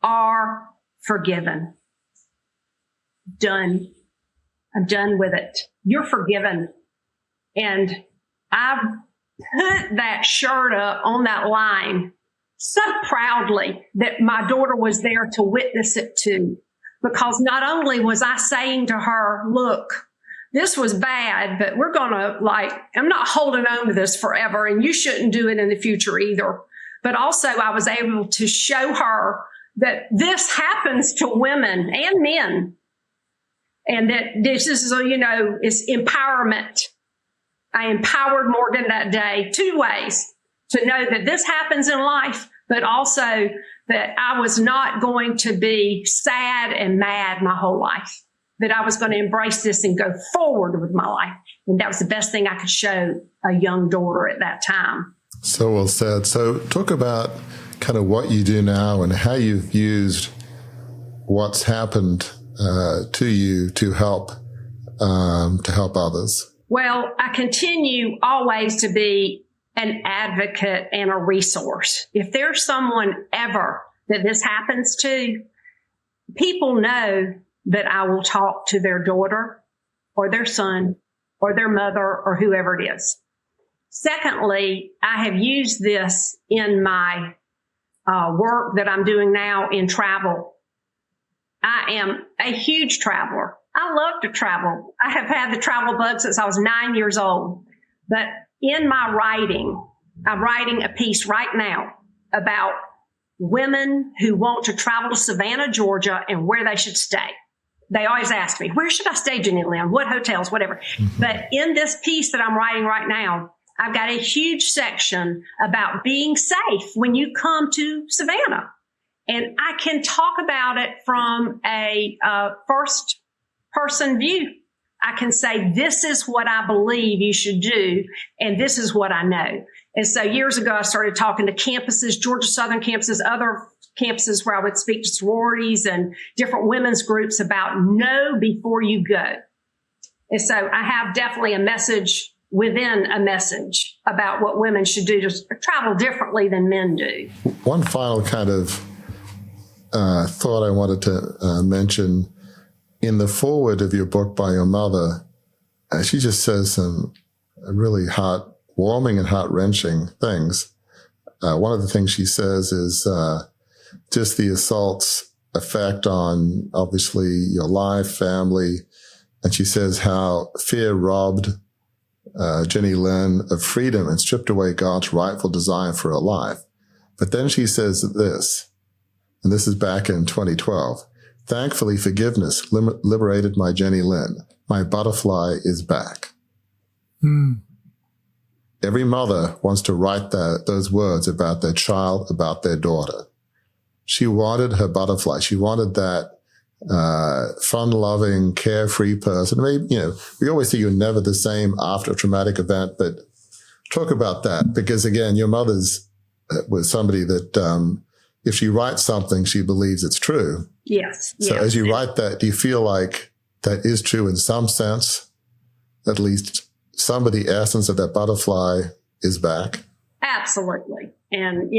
are forgiven. Done. I'm done with it. You're forgiven. And I put that shirt up on that line so proudly that my daughter was there to witness it too. Because not only was I saying to her, look, this was bad, but we're going to, I'm not holding on to this forever, and you shouldn't do it in the future either. But also I was able to show her that this happens to women and men, and that this is, you know, is empowerment. I empowered Morgan that day 2 ways: to know that this happens in life, but also that I was not going to be sad and mad my whole life, that I was going to embrace this and go forward with my life. And that was the best thing I could show a young daughter at that time. So well said. So talk about kind of what you do now and how you've used what's happened to you to help others. Well, I continue always to be an advocate and a resource. If there's someone ever that this happens to, people know that I will talk to their daughter or their son or their mother or whoever it is. Secondly, I have used this in my work that I'm doing now in travel. I am a huge traveler. I love to travel. I have had the travel bug since I was 9 years old. But in my writing, I'm writing a piece right now about women who want to travel to Savannah, Georgia, and where they should stay. They always ask me, where should I stay, Jenny Lynn? What hotels, whatever. Mm-hmm. But in this piece that I'm writing right now, I've got a huge section about being safe when you come to Savannah. And I can talk about it from a first person view. I can say, this is what I believe you should do, and this is what I know. And so years ago, I started talking to campuses, Georgia Southern campuses, other campuses where I would speak to sororities and different women's groups about know before you go. And so I have definitely a message within a message about what women should do to travel differently than men do. One final kind of thought I wanted to mention. In the foreword of your book by your mother, she just says some really heartwarming and heart-wrenching things. One of the things she says is just the assault's effect on, obviously, your life, family. And she says how fear robbed Jenny Lynn of freedom and stripped away God's rightful design for her life. But then she says this, and this is back in 2012, thankfully, forgiveness liberated my Jenny Lynn. My butterfly is back. Every mother wants to write those words about their child, about their daughter. She wanted her butterfly. She wanted that fun-loving, carefree person. Maybe, you know, we always say you're never the same after a traumatic event, but Talk about that, because again, your mother's was somebody that if she writes something, she believes it's true. Yes. So as you write that, do you feel like that is true in some sense? At least some of the essence of that butterfly is back? Absolutely. And,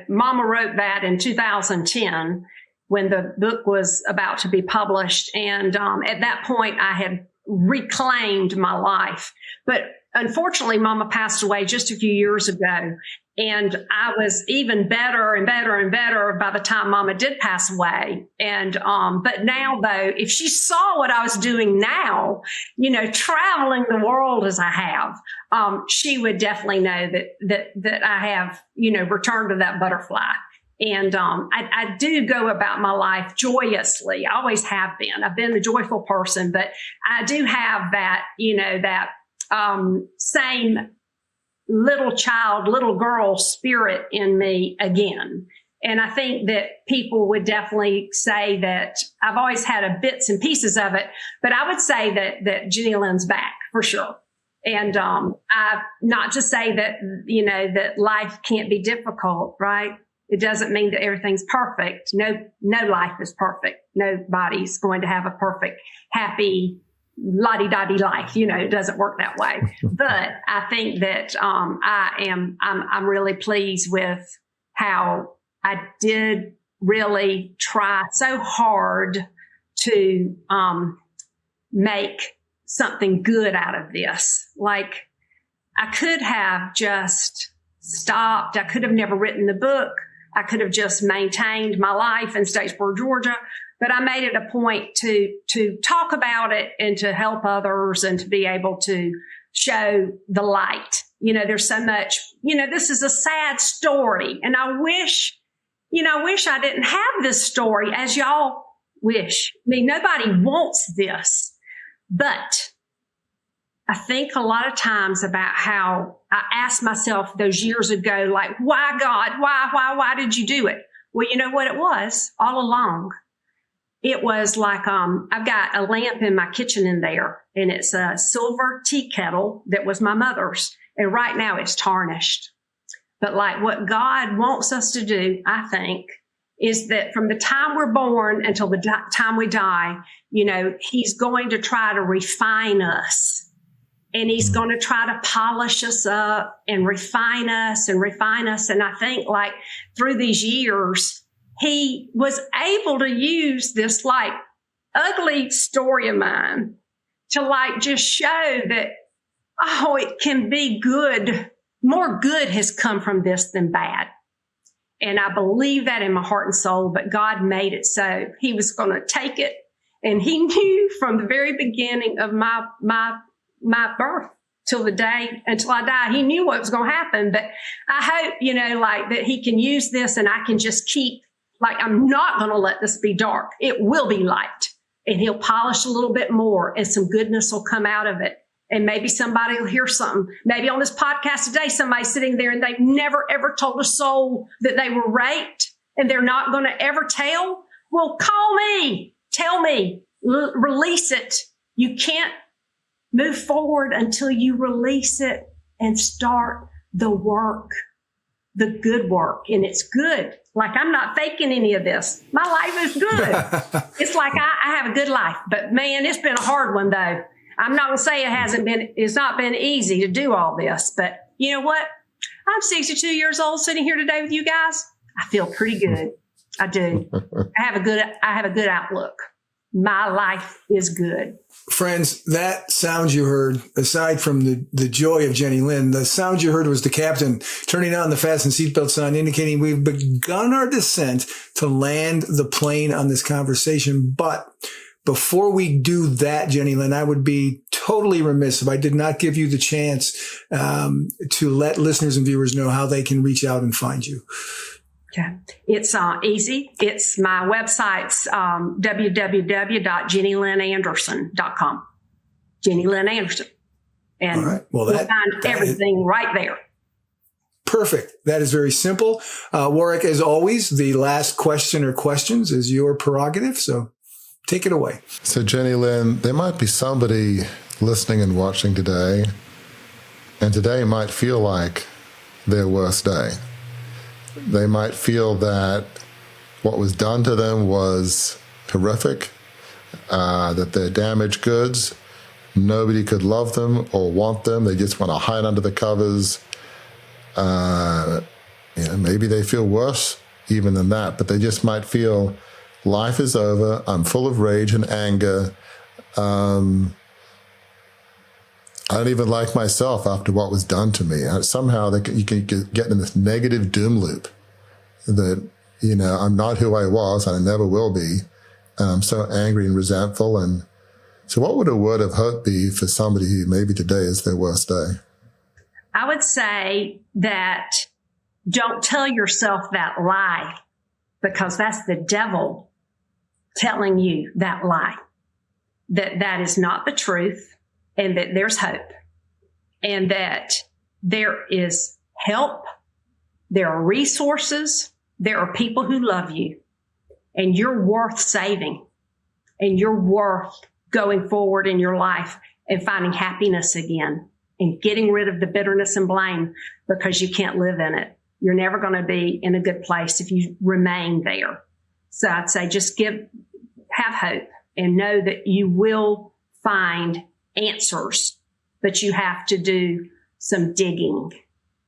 Mama wrote that in 2010 when the book was about to be published. And at that point, I had reclaimed my life. But unfortunately, Mama passed away just a few years ago. And I was even better and better and better by the time Mama did pass away. And, but now though, if she saw what I was doing now, traveling the world as I have, she would definitely know that I have, returned to that butterfly. And, I do go about my life joyously. I always have been. I've been a joyful person, but I do have that, same little girl spirit in me again. And I think that people would definitely say that I've always had a bits and pieces of it, but I would say that Jenny Lynn's back for sure. And, not to say that, that life can't be difficult, right? It doesn't mean that everything's perfect. No life is perfect. Nobody's going to have a perfect, happy, la-di-da-di life. It doesn't work that way. But I think that I'm really pleased with how I did really try so hard to make something good out of this. Like, I could have just stopped. I could have never written the book. I could have just maintained my life in Statesboro, Georgia. But I made it a point to talk about it and to help others and to be able to show the light. There's so much, this is a sad story. And I wish I didn't have this story as y'all wish. I mean, nobody wants this. But I think a lot of times about how I asked myself those years ago, like, why God, why did you do it? Well, you know what it was all along? It was like, I've got a lamp in my kitchen in there, and it's a silver tea kettle that was my mother's. And right now it's tarnished. But like what God wants us to do, I think, is that from the time we're born until the time we die, he's going to try to refine us. And he's going to try to polish us up and refine us and refine us. And I think like through these years, he was able to use this like ugly story of mine to like just show that, it can be good. More good has come from this than bad. And I believe that in my heart and soul, but God made it so. He was going to take it. And he knew from the very beginning of my birth till the day until I die, he knew what was going to happen. But I hope, like that he can use this and I can just keep, like, I'm not going to let this be dark. It will be light, and he'll polish a little bit more and some goodness will come out of it. And maybe somebody will hear something. Maybe on this podcast today, somebody's sitting there and they've never, ever told a soul that they were raped and they're not going to ever tell. Well, call me, tell me, release it. You can't move forward until you release it and start the work, the good work. And it's good. Like, I'm not faking any of this. My life is good. It's like I have a good life. But man, it's been a hard one though. I'm not going to say it's not been easy to do all this, but you know what? I'm 62 years old sitting here today with you guys. I feel pretty good. I do. I have a good outlook. My life is good. Friends, that sound you heard, aside from the joy of Jenny Lynn, the sound you heard was the captain turning on the fasten seatbelt sign, indicating we've begun our descent to land the plane on this conversation. But before we do that, Jenny Lynn, I would be totally remiss if I did not give you the chance to let listeners and viewers know how they can reach out and find you. Okay. It's easy. It's my website's www.jennylynnanderson.com. Jenny Lynn Anderson. And all right. Well, you'll find everything right there. Perfect. That is very simple. Warwick, as always, the last question or questions is your prerogative. So take it away. So, Jenny Lynn, there might be somebody listening and watching today and today might feel like their worst day. They might feel that what was done to them was horrific, that they're damaged goods. Nobody could love them or want them. They just want to hide under the covers. Maybe they feel worse even than that, but they just might feel life is over. I'm full of rage and anger. I don't even like myself after what was done to me. Somehow you can get in this negative doom loop that, I'm not who I was and I never will be. And I'm so angry and resentful. And so what would a word of hope be for somebody who maybe today is their worst day? I would say that don't tell yourself that lie, because that's the devil telling you that lie, that is not the truth, and that there's hope, and that there is help, there are resources, there are people who love you, and you're worth saving, and you're worth going forward in your life and finding happiness again and getting rid of the bitterness and blame, because you can't live in it. You're never going to be in a good place if you remain there. So I'd say just have hope and know that you will find answers, but you have to do some digging.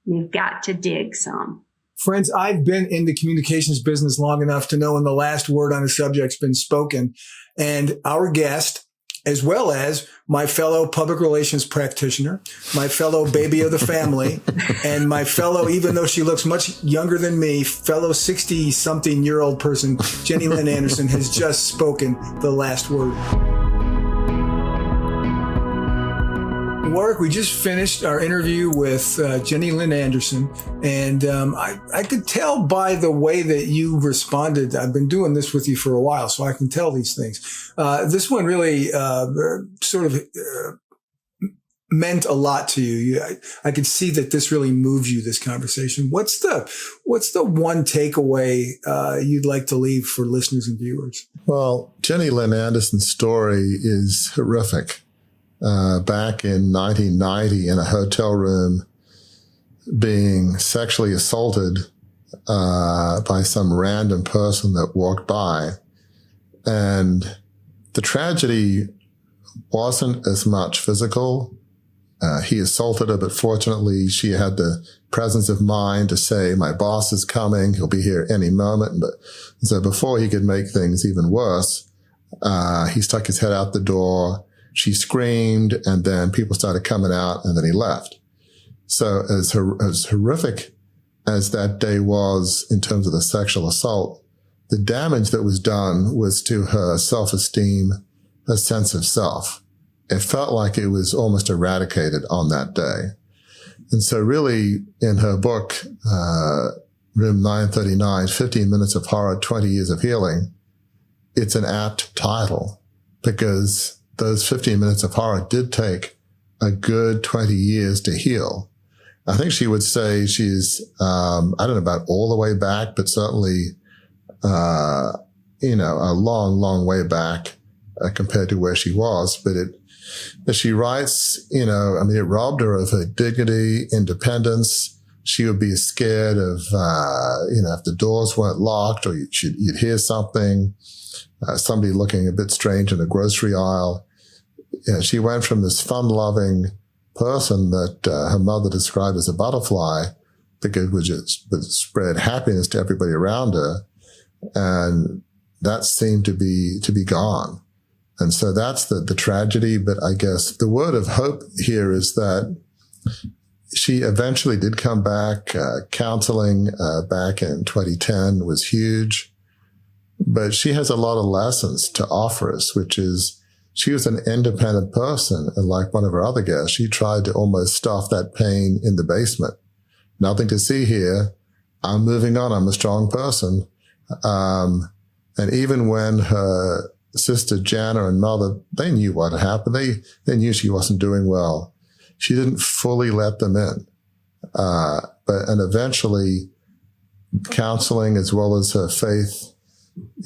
You've got to dig some. Friends, I've been in the communications business long enough to know when the last word on a subject's been spoken. And our guest, as well as my fellow public relations practitioner, my fellow baby of the family, and my fellow, even though she looks much younger than me, fellow 60-something-year-old person, Jenny Lynn Anderson, has just spoken the last word. Warwick, we just finished our interview with Jenny Lynn Anderson, and I could tell by the way that you responded. I've been doing this with you for a while, so I can tell these things. This one really meant a lot to you. I could see that this really moved you, this conversation. What's the one takeaway you'd like to leave for listeners and viewers? Well, Jenny Lynn Anderson's story is horrific. Back in 1990 in a hotel room being sexually assaulted by some random person that walked by. And the tragedy wasn't as much physical. He assaulted her, but fortunately she had the presence of mind to say, my boss is coming, he'll be here any moment. But so before he could make things even worse, he stuck his head out the door. She screamed, and then people started coming out, and then he left. So as horrific as that day was in terms of the sexual assault, the damage that was done was to her self-esteem, her sense of self. It felt like it was almost eradicated on that day. And so really, in her book, Room 939, 15 Minutes of Horror, 20 Years of Healing, it's an apt title, because those 15 minutes of horror did take a good 20 years to heal. I think she would say she's, I don't know about all the way back, but certainly, a long, long way back compared to where she was. But she writes, it robbed her of her dignity, independence. She would be scared of, if the doors weren't locked or you'd hear something, somebody looking a bit strange in a grocery aisle. She went from this fun-loving person that her mother described as a butterfly, because it would spread happiness to everybody around her, and that seemed to be gone. And so that's the tragedy. But I guess the word of hope here is that she eventually did come back. Counseling back in 2010 was huge, but she has a lot of lessons to offer us, which is, she was an independent person, and like one of her other guests, she tried to almost stuff that pain in the basement. Nothing to see here. I'm moving on. I'm a strong person. And even when her sister Jana and mother, they knew what had happened. They knew she wasn't doing well. She didn't fully let them in. And eventually, counseling as well as her faith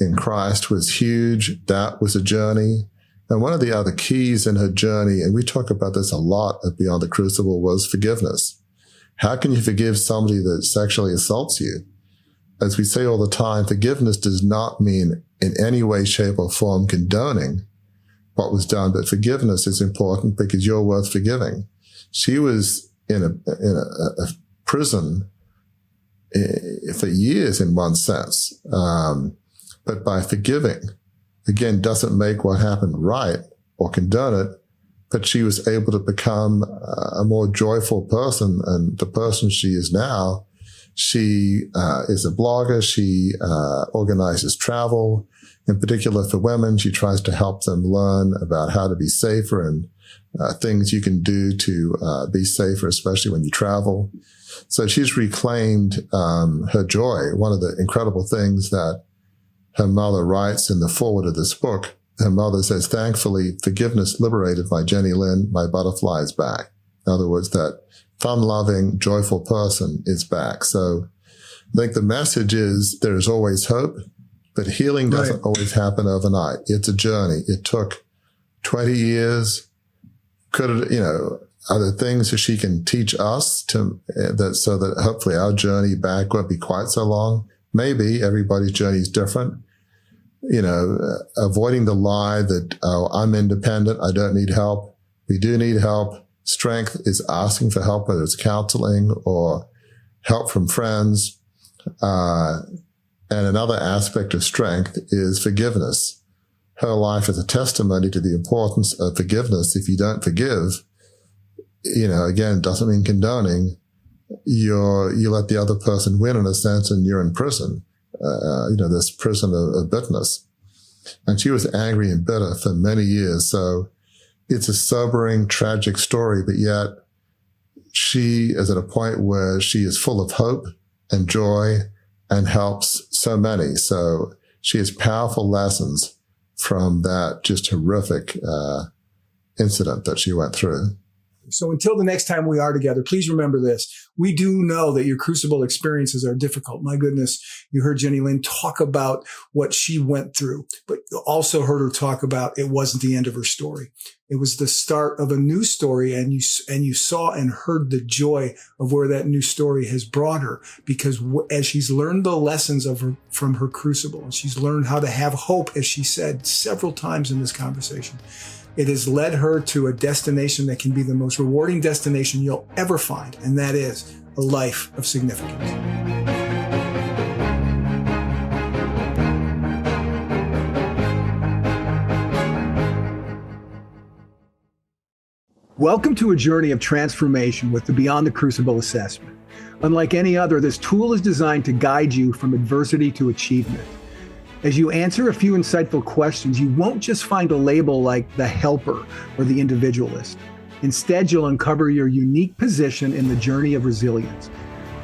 in Christ was huge. That was a journey. And one of the other keys in her journey, and we talk about this a lot at Beyond the Crucible, was forgiveness. How can you forgive somebody that sexually assaults you? As we say all the time, forgiveness does not mean in any way, shape, or form condoning what was done, but forgiveness is important because you're worth forgiving. She was in a prison for years in one sense, but by forgiving, again, doesn't make what happened right or condone it, but she was able to become a more joyful person, and the person she is now. She is a blogger. She organizes travel. In particular for women, she tries to help them learn about how to be safer and things you can do to be safer, especially when you travel. So she's reclaimed her joy. One of the incredible things that her mother writes in the foreword of this book, her mother says, "Thankfully, forgiveness liberated my Jenny Lynn, my butterfly is back." In other words, that fun-loving, joyful person is back. So I think the message is there is always hope, but healing doesn't always happen overnight. It's a journey. It took 20 years. Are there things that she can teach us so that hopefully our journey back won't be quite so long? Maybe everybody's journey is different. Avoiding the lie that, oh, I'm independent, I don't need help. We do need help. Strength is asking for help, whether it's counseling or help from friends. And another aspect of strength is forgiveness. Her life is a testimony to the importance of forgiveness. If you don't forgive, again, doesn't mean condoning. You let the other person win in a sense, and you're in prison. This prison of bitterness. And she was angry and bitter for many years. So it's a sobering, tragic story, but yet she is at a point where she is full of hope and joy and helps so many. So she has powerful lessons from that just horrific incident that she went through. So until the next time we are together, please remember this. We do know that your crucible experiences are difficult. My goodness, you heard Jenny Lynn talk about what she went through, but you also heard her talk about it wasn't the end of her story. It was the start of a new story, and you saw and heard the joy of where that new story has brought her, because as she's learned the lessons from her crucible, and she's learned how to have hope, as she said several times in this conversation, it has led her to a destination that can be the most rewarding destination you'll ever find, and that is a life of significance. Welcome to a journey of transformation with the Beyond the Crucible assessment. Unlike any other, this tool is designed to guide you from adversity to achievement. As you answer a few insightful questions, you won't just find a label like the helper or the individualist. Instead, you'll uncover your unique position in the journey of resilience.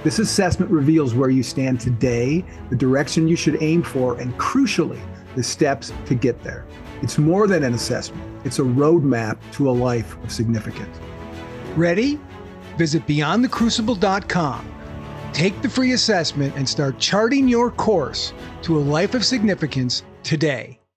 This assessment reveals where you stand today, the direction you should aim for, and crucially, the steps to get there. It's more than an assessment. It's a roadmap to a life of significance. Ready? Visit beyondthecrucible.com. Take the free assessment and start charting your course to a life of significance today.